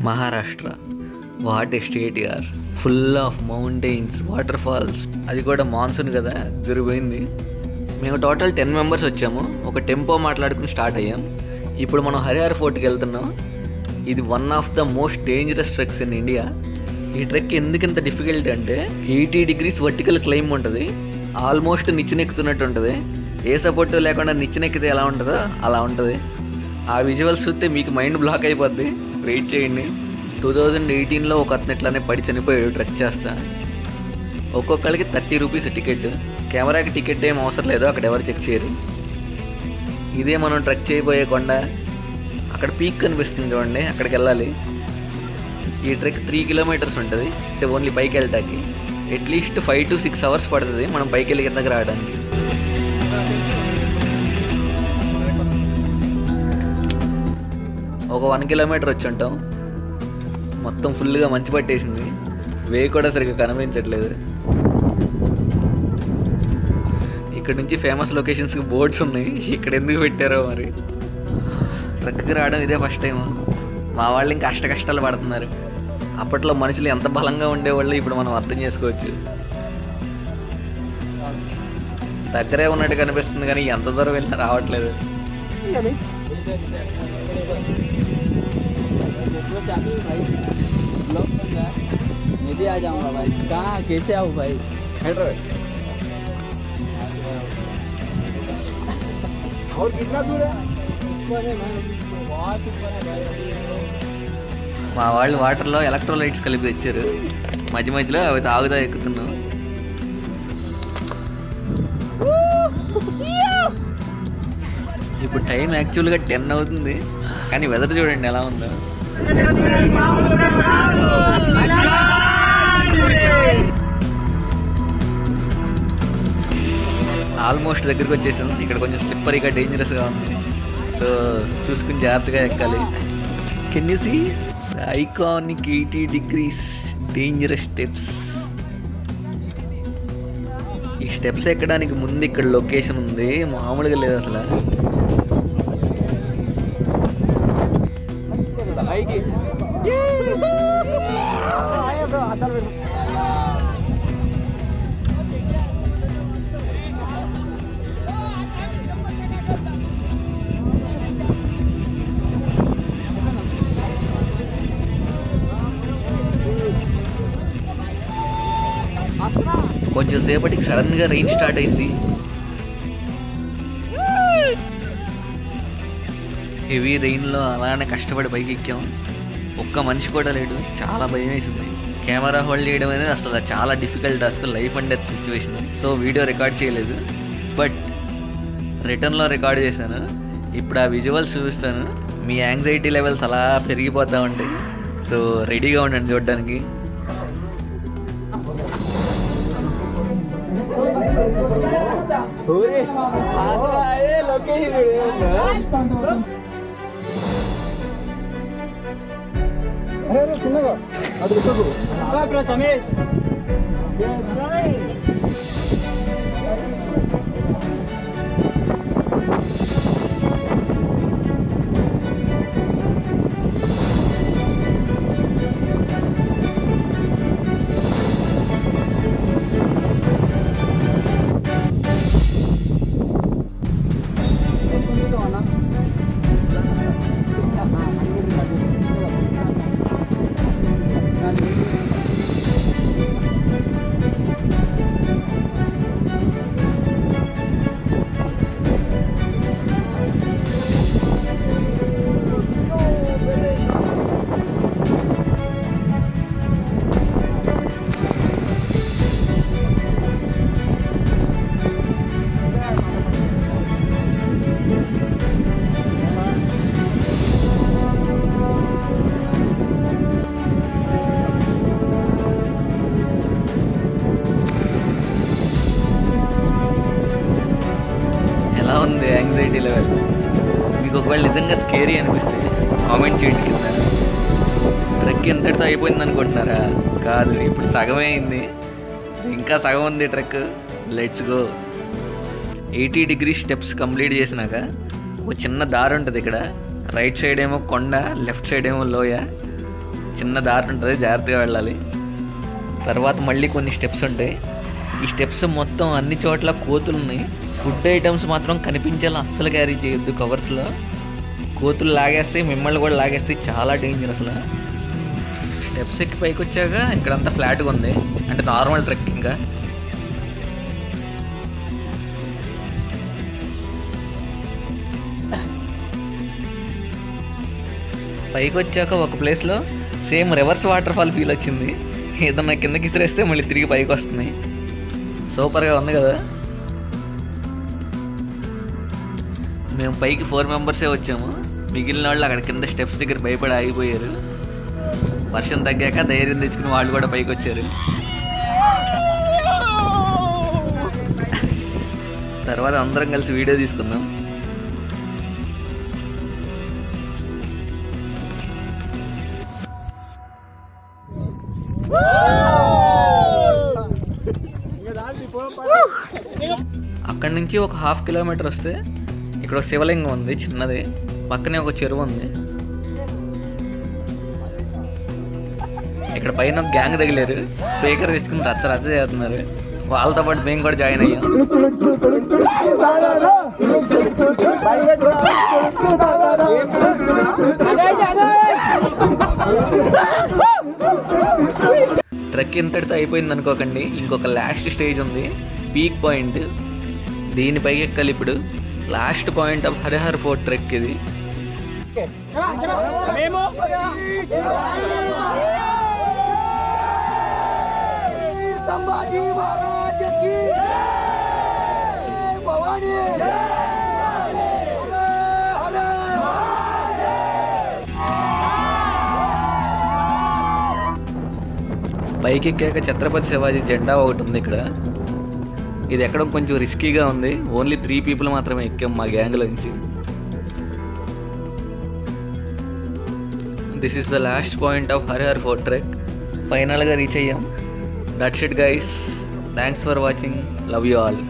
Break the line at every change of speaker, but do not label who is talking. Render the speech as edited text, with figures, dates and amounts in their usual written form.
Maharashtra what a state యార్, full of mountains, water falls, అది కూడా మాన్సూన్ కదా దొరికిపోయింది. మేము టోటల్ 10 మెంబర్స్ వచ్చాము. ఒక టెంపో మాట్లాడుకుని స్టార్ట్ అయ్యాం. ఇప్పుడు మనం హరిహర ఫోర్ట్కి వెళ్తున్నాం. ఇది one of the most dangerous treks in India. ఈ ట్రెక్ ఎందుకు ఇంత డిఫికల్ట్ అంటే 80 degrees వర్టికల్ క్లైమ్ ఉంటుంది. ఆల్మోస్ట్ నిచ్చెనెక్కుతున్నట్టు ఉంటుంది. ఏ సపోర్ట్ లేకుండా నిచ్చెనెక్కితే ఎలా ఉంటుందో అలా ఉంటుంది. ఆ విజువల్స్ చూస్తే మీకు మైండ్ బ్లాక్ అయిపోద్ది. వెయిట్ చేయండి. 2018లో ఒక అతను ఇట్లానే పడి చనిపోయాడు ట్రెక్ చేస్తా. ఒక్కొక్కరికి 30 రూపీస్ టికెట్. కెమెరాకి టికెట్ ఏం అవసరం లేదు, అక్కడ ఎవరు చెక్ చేయరు. ఇదే మనం ట్రెక్ చేయబోయే కొండ. అక్కడ పీక్ కనిపిస్తుంది చూడండి, అక్కడికి వెళ్ళాలి. ఈ ట్రెక్ 3 kilometers ఉంటుంది. అంటే ఓన్లీ పైకి వెళ్ళటానికి అట్లీస్ట్ 5 to 6 hours పడుతుంది మనం పైకి వెళ్ళి కిందకి రావడానికి. ఒక 1 kilometer వచ్చి ఉంటాం. మొత్తం ఫుల్గా మంచు పట్టేసింది. వే కూడా సరిగ్గా కనిపించట్లేదు. ఇక్కడ నుంచి ఫేమస్ లొకేషన్స్కి బోర్డ్స్ ఉన్నాయి. ఇక్కడ ఎందుకు పెట్టారో మరి. ట్రెక్కి రావడం ఇదే ఫస్ట్ టైం. మా వాళ్ళు ఇంకా కష్టాలు పడుతున్నారు. అప్పట్లో మనుషులు ఎంత బలంగా ఉండేవాళ్ళు ఇప్పుడు మనం అర్థం చేసుకోవచ్చు. దగ్గరే ఉన్నట్టు కనిపిస్తుంది కానీ ఎంత దూరం వెళ్ళినా రావట్లేదు.
मैं भी आ जाऊंगा भाई. कहाँ कैसे आओ भाई? और कितना दूर है? ऊपर है भाई, बहुत ऊपर है भाई.
మా వాళ్ళు వాటర్లో ఎలక్ట్రోలైట్స్ కలిపి తెచ్చారు. మధ్య మధ్యలో అవి తాగుతా ఎక్కుతున్నాం. ఇప్పుడు టైం యాక్చువల్గా 10 అవుతుంది కానీ వెదర్ చూడండి ఎలా ఉందో. ఆల్మోస్ట్ దగ్గరికి వచ్చేసాం. ఇక్కడ కొంచెం స్లిప్పరీగా డేంజరస్గా ఉంది. సో చూసుకుని జాగ్రత్తగా ఎక్కాలి. Can you see the iconic 80 degrees dangerous steps. ఈ స్టెప్స్ ఎక్కడానికి ముందు ఇక్కడ లొకేషన్ ఉంది, మామూలుగా లేదు అసలు. కొంచెం సేపటికి సడన్గా రెయిన్ స్టార్ట్ అయింది. హెవీ రెయిన్లో అలానే కష్టపడి పైకి ఎక్కాం. ఒక్క మనిషి కూడా లేడు. చాలా భయం వేసింది. కెమెరా హోల్డ్ చేయడం అనేది అసలు చాలా difficult task, life and death situation. So video record చేయలేదు, బట్ రిటర్న్లో రికార్డ్ చేశాను. ఇప్పుడు ఆ విజువల్స్ చూపిస్తాను. మీ యాంగ్జైటీ లెవెల్స్ అలా పెరిగిపోతూ ఉంటాయి. సో రెడీగా ఉండండి చూడడానికి.
అరే చిన్నగా అది రమేష్
ఉంది యాంగ్జైటీ లెవెల్. మీకు ఒకవేళ నిజంగా స్కేరీ అనిపిస్తే కామెంట్ చేయండి కింద. ట్రెక్ ఎంతటితో అయిపోయింది అనుకుంటున్నారా? కాదు, ఇప్పుడు సగమే అయింది. ఇంకా సగం ఉంది trek. Let's go. 80 degree steps complete చేసినాక ఒక చిన్న దారి ఉంటుంది ఇక్కడ. రైట్ సైడ్ ఏమో కొండ, లెఫ్ట్ సైడ్ ఏమో లోయ. చిన్న దారి ఉంటుంది, జాగ్రత్తగా వెళ్ళాలి. తర్వాత మళ్ళీ కొన్ని స్టెప్స్ ఉంటాయి. ఈ స్టెప్స్ మొత్తం అన్ని చోట్ల కోతులు ఉన్నాయి. ఫుడ్ ఐటమ్స్ మాత్రం కనిపించేలా అస్సలు క్యారీ చేయొద్దు కవర్స్లో. కోతులు లాగేస్తాయి, మిమ్మల్ని కూడా లాగేస్తాయి. చాలా డేంజర్ అసలు. స్టెప్స్ ఎక్కి పైకి వచ్చాక ఇక్కడంతా ఫ్లాట్గా ఉంది, అంటే నార్మల్ ట్రెక్. ఇంకా పైకి వచ్చాక ఒక ప్లేస్లో same reverse water fall feel వచ్చింది. ఏదన్నా కిందకి ఇసిరేస్తే మళ్ళీ తిరిగి పైకి వస్తుంది. సూపర్గా ఉంది కదా. మేము పైకి 4 మెంబర్సే వచ్చాము. మిగిలిన వాళ్ళు అక్కడ కింద స్టెప్స్ దగ్గర భయపడి ఆగిపోయారు. వర్షం తగ్గాక ధైర్యం తెచ్చుకుని వాళ్ళు కూడా పైకి వచ్చారు. తర్వాత అందరం కలిసి వీడియో తీసుకుందాం. అక్కడి నుంచి ఒక 1/2 కిలోమీటర్ వస్తే ఇక్కడ ఒక శివలింగం ఉంది చిన్నది. పక్కనే ఒక చెరువు ఉంది. ఇక్కడ పైన గ్యాంగ్ తగిలారు, స్పీకర్ తీసుకుని రచ్చ రచ్చ చేస్తున్నారు. వాళ్ళతో పాటు మేము కూడా జాయిన్ అయ్యాం. ట్రెక్ ఇంతటితో అయిపోయింది అనుకోకండి. ఇంకొక లాస్ట్ స్టేజ్ ఉంది, పీక్ పాయింట్. దీనిపైకి ఎక్కాలి ఇప్పుడు. Last point of Harihar fort trek ఇది. పైకి ఎక్కాక ఛత్రపతి శివాజీ జెండా ఒకటి ఉంది ఇక్కడ. ఇది ఎక్కడం కొంచెం రిస్కీగా ఉంది. ఓన్లీ 3 పీపుల్ మాత్రమే ఎక్కాం మా గ్యాంగ్లోంచి. This is the last point of Harihar fort trek. ఫైనల్గా రీచ్ అయ్యాం. That's it guys. Thanks for watching. Love you all.